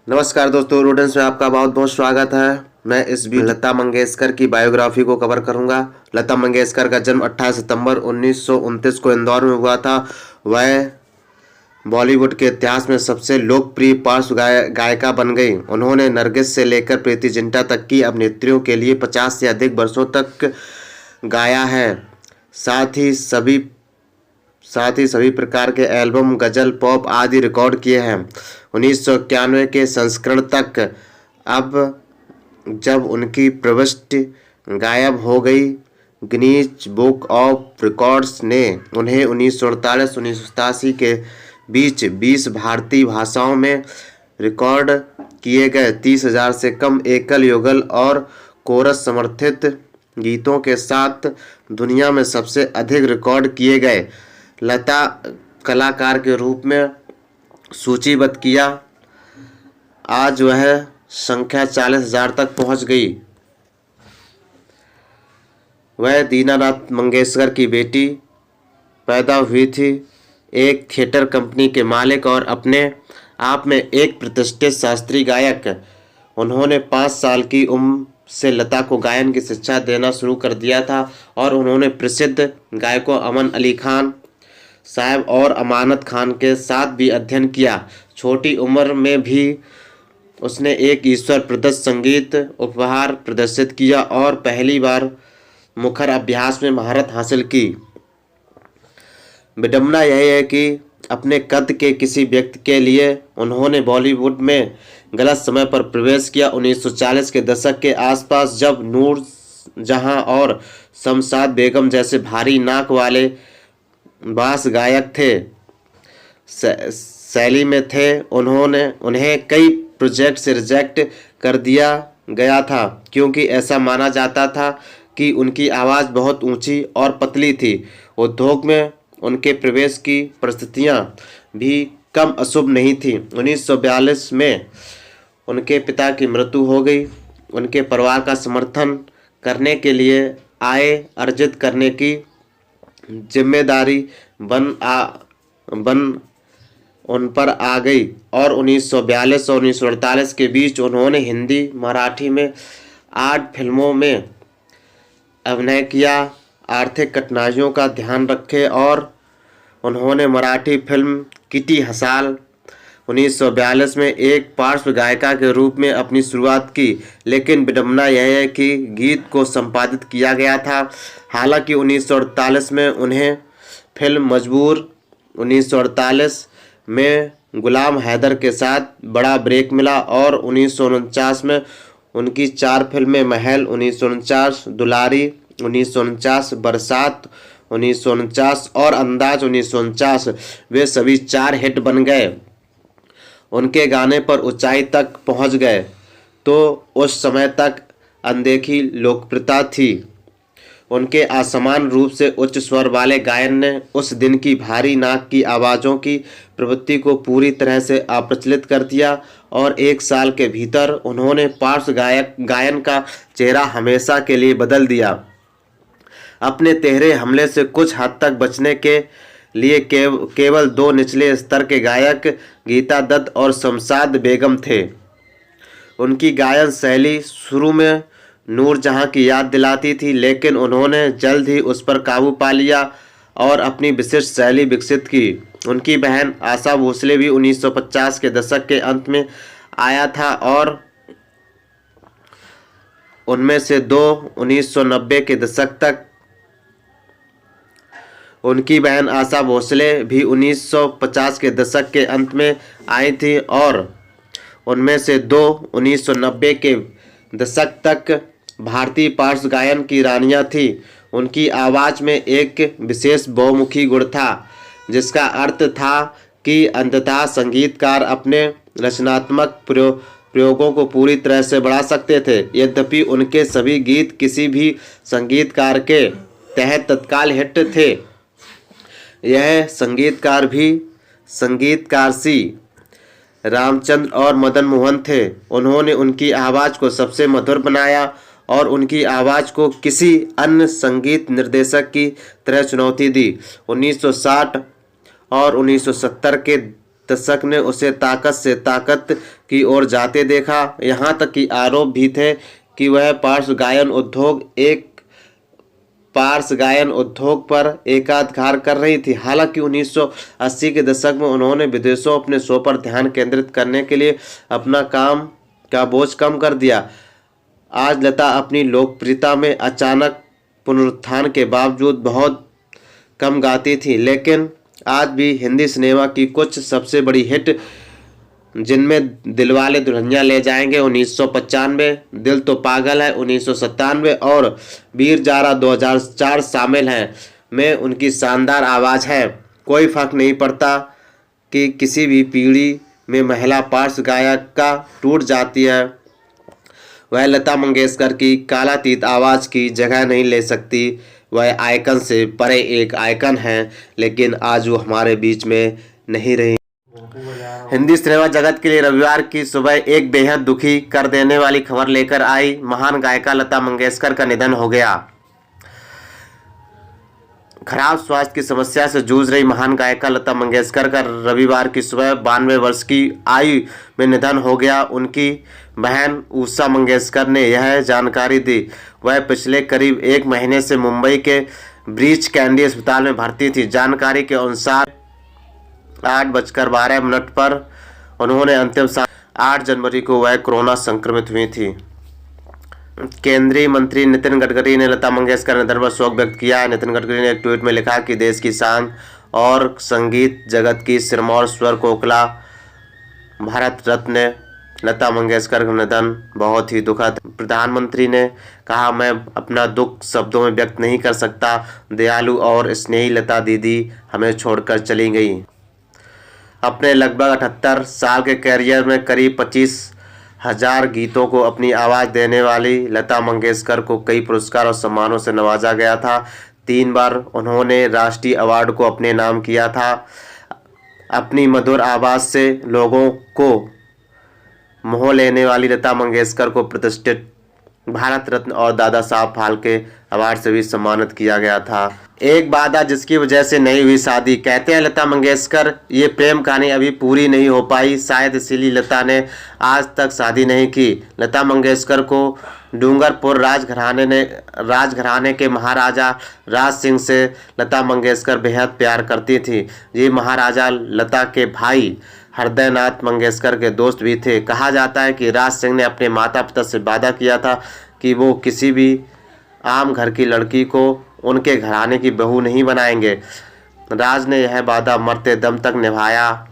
नमस्कार दोस्तों, रूडेंस में आपका बहुत बहुत स्वागत है। मैं इस वीडियो लता मंगेशकर की बायोग्राफी को कवर करूंगा। लता मंगेशकर का जन्म 28 सितंबर 1929 को इंदौर में हुआ था। वह बॉलीवुड के इतिहास में सबसे लोकप्रिय पार्श्व गायिका बन गई। उन्होंने नरगिस से लेकर प्रीति जिंटा तक की अभिनेत्रियों के लिए 50 से अधिक वर्षों तक गाया है। साथ ही सभी सभी प्रकार के एल्बम, गज़ल, पॉप आदि रिकॉर्ड किए हैं। 1991 के संस्करण तक। अब जब उनकी प्रविष्टि गायब हो गई, गिनीज बुक ऑफ रिकॉर्ड्स ने उन्हें 1948-1987 के बीच 20 भारतीय भाषाओं में रिकॉर्ड किए गए 30,000 से कम एकल, युगल और कोरस समर्थित गीतों के साथ दुनिया में सबसे अधिक रिकॉर्ड किए गए लता कलाकार के रूप में सूचीबद्ध किया। आज वह संख्या 40,000 तक पहुंच गई। वह दीनानाथ मंगेशकर की बेटी पैदा हुई थी। एक थिएटर कंपनी के मालिक और अपने आप में एक प्रतिष्ठित शास्त्रीय गायक। उन्होंने 5 साल की उम्र से लता को गायन की शिक्षा देना शुरू कर दिया था और उन्होंने प्रसिद्ध गायकों अमन अली खान साहब और अमानत खान के साथ भी अध्ययन किया। छोटी उम्र में भी उसने एक ईश्वर प्रदत्त संगीत उपहार प्रदर्शित किया और पहली बार मुखर अभ्यास में महारत हासिल की। विडंबना यह है कि अपने कद के किसी व्यक्ति के लिए उन्होंने बॉलीवुड में गलत समय पर प्रवेश किया। 1940 के दशक के आसपास, जब नूर जहां और शमशाद बेगम जैसे भारी नाक वाले बास गायक थे शैली में थे, उन्हें कई प्रोजेक्ट से रिजेक्ट कर दिया गया था क्योंकि ऐसा माना जाता था कि उनकी आवाज़ बहुत ऊंची और पतली थी। उद्योग में उनके प्रवेश की परिस्थितियां भी कम अशुभ नहीं थी। 1942 में उनके पिता की मृत्यु हो गई। उनके परिवार का समर्थन करने के लिए आय अर्जित करने की जिम्मेदारी बन उन पर आ गई और 1942 और 1948 के बीच उन्होंने हिंदी, मराठी में 8 फिल्मों में अभिनय किया। आर्थिक कठिनाइयों का ध्यान रखे और उन्होंने मराठी फिल्म किटी हसाल 1942 में एक पार्श्व गायिका के रूप में अपनी शुरुआत की, लेकिन विडंबना यह है कि गीत को संपादित किया गया था। हालांकि 1948 में उन्हें फिल्म मजबूर 1948 में गुलाम हैदर के साथ बड़ा ब्रेक मिला और 1949 में उनकी 4 फिल्में महल 1949, दुलारी 1949, बरसात 1949 और अंदाज 1949 वे सभी 4 हिट बन गए। उनके गाने पर ऊंचाई तक पहुंच गए तो उस समय तक अनदेखी लोकप्रियता थी। उनके असमान रूप से उच्च स्वर वाले गायन ने उस दिन की भारी नाक की आवाज़ों की प्रवृत्ति को पूरी तरह से अप्रचलित कर दिया और 1 साल के भीतर उन्होंने पार्श्व गायन का चेहरा हमेशा के लिए बदल दिया। अपने तिहरे हमले से कुछ हद तक बचने के लिए केवल 2 निचले स्तर के गायक गीता दत्त और शमशाद बेगम थे। उनकी गायन शैली शुरू में नूरजहां की याद दिलाती थी, लेकिन उन्होंने जल्द ही उस पर काबू पा लिया और अपनी विशिष्ट शैली विकसित की। उनकी बहन आशा भोसले भी 1950 के दशक के अंत में आया था और उनमें से 2 1990 के दशक तक। उनकी बहन आशा भोसले भी 1950 के दशक के अंत में आई थी और उनमें से 2 1990 के दशक तक भारतीय पार्श्व गायन की रानियां थीं। उनकी आवाज़ में एक विशेष बहुमुखी गुण था, जिसका अर्थ था कि अंततः संगीतकार अपने रचनात्मक प्रयोगों को पूरी तरह से बढ़ा सकते थे। यद्यपि उनके सभी गीत किसी भी संगीतकार के तहत तत्काल हिट थे, यह संगीतकार सी रामचंद्र और मदन मोहन थे। उन्होंने उनकी आवाज़ को सबसे मधुर बनाया और उनकी आवाज़ को किसी अन्य संगीत निर्देशक की तरह चुनौती दी। 1960 और 1970 के दशक ने उसे ताकत से ताकत की ओर जाते देखा। यहाँ तक कि आरोप भी थे कि वह पार्श्व गायन उद्योग पर एकाधिकार कर रही थी। हालांकि 1980 के दशक में उन्होंने विदेशों अपने शो पर ध्यान केंद्रित करने के लिए अपना काम का बोझ कम कर दिया। आज लता अपनी लोकप्रियता में अचानक पुनरुत्थान के बावजूद बहुत कम गाती थी, लेकिन आज भी हिंदी सिनेमा की कुछ सबसे बड़ी हिट, जिनमें दिलवाले दुल्हनिया ले जाएंगे 1995, दिल तो पागल है 1997 और वीर जारा 2004 शामिल हैं, में उनकी शानदार आवाज़ है। कोई फर्क नहीं पड़ता कि किसी भी पीढ़ी में महिला पार्श्व गायिका टूट जाती है, वह लता मंगेशकर की कालातीत आवाज़ की जगह नहीं ले सकती। वह आइकन से परे एक आइकन है, लेकिन आज वो हमारे बीच में नहीं रही। हिंदी सिनेमा जगत के लिए रविवार की सुबह एक बेहद दुखी कर देने वाली खबर लेकर आई। महान गायिका लता मंगेशकर का निधन हो गया। खराब स्वास्थ्य की समस्या से जूझ रही महान गायिका लता मंगेशकर का रविवार की सुबह 92 वर्ष की आयु में निधन हो गया। उनकी बहन उषा मंगेशकर ने यह जानकारी दी। वह पिछले करीब 1 महीने से मुंबई के ब्रीच कैंडी अस्पताल में भर्ती थी। जानकारी के अनुसार 8:12 पर उन्होंने अंतिम सांस 8 जनवरी को वह कोरोना संक्रमित हुई थी। केंद्रीय मंत्री नितिन गडकरी ने लता मंगेशकर निधन पर शोक व्यक्त किया है। नितिन गडकरी ने एक ट्वीट में लिखा कि देश की शान और संगीत जगत की सिरमौर स्वर कोकिला भारत रत्न लता मंगेशकर का निधन बहुत ही दुखद। प्रधानमंत्री ने कहा, मैं अपना दुख शब्दों में व्यक्त नहीं कर सकता। दयालु और स्नेही लता दीदी हमें छोड़कर चली गई। अपने लगभग 78 साल के करियर में करीब 25,000 गीतों को अपनी आवाज़ देने वाली लता मंगेशकर को कई पुरस्कार और सम्मानों से नवाजा गया था। 3 बार उन्होंने राष्ट्रीय अवार्ड को अपने नाम किया था। अपनी मधुर आवाज़ से लोगों को मोह लेने वाली लता मंगेशकर को प्रतिष्ठित भारत रत्न और दादा साहब फाल्के अवार्ड से भी सम्मानित किया गया था। एक वादा जिसकी वजह से नहीं हुई शादी। कहते हैं लता मंगेशकर, ये प्रेम कहानी अभी पूरी नहीं हो पाई, शायद इसीलिए लता ने आज तक शादी नहीं की। लता मंगेशकर को डूंगरपुर राजघराने के महाराजा राज सिंह से लता मंगेशकर बेहद प्यार करती थी। ये महाराजा लता के भाई हृदयनाथ मंगेशकर के दोस्त भी थे। कहा जाता है कि राज सिंह ने अपने माता पिता से वादा किया था कि वो किसी भी आम घर की लड़की को उनके घराने की बहू नहीं बनाएंगे। राज ने यह वादा मरते दम तक निभाया।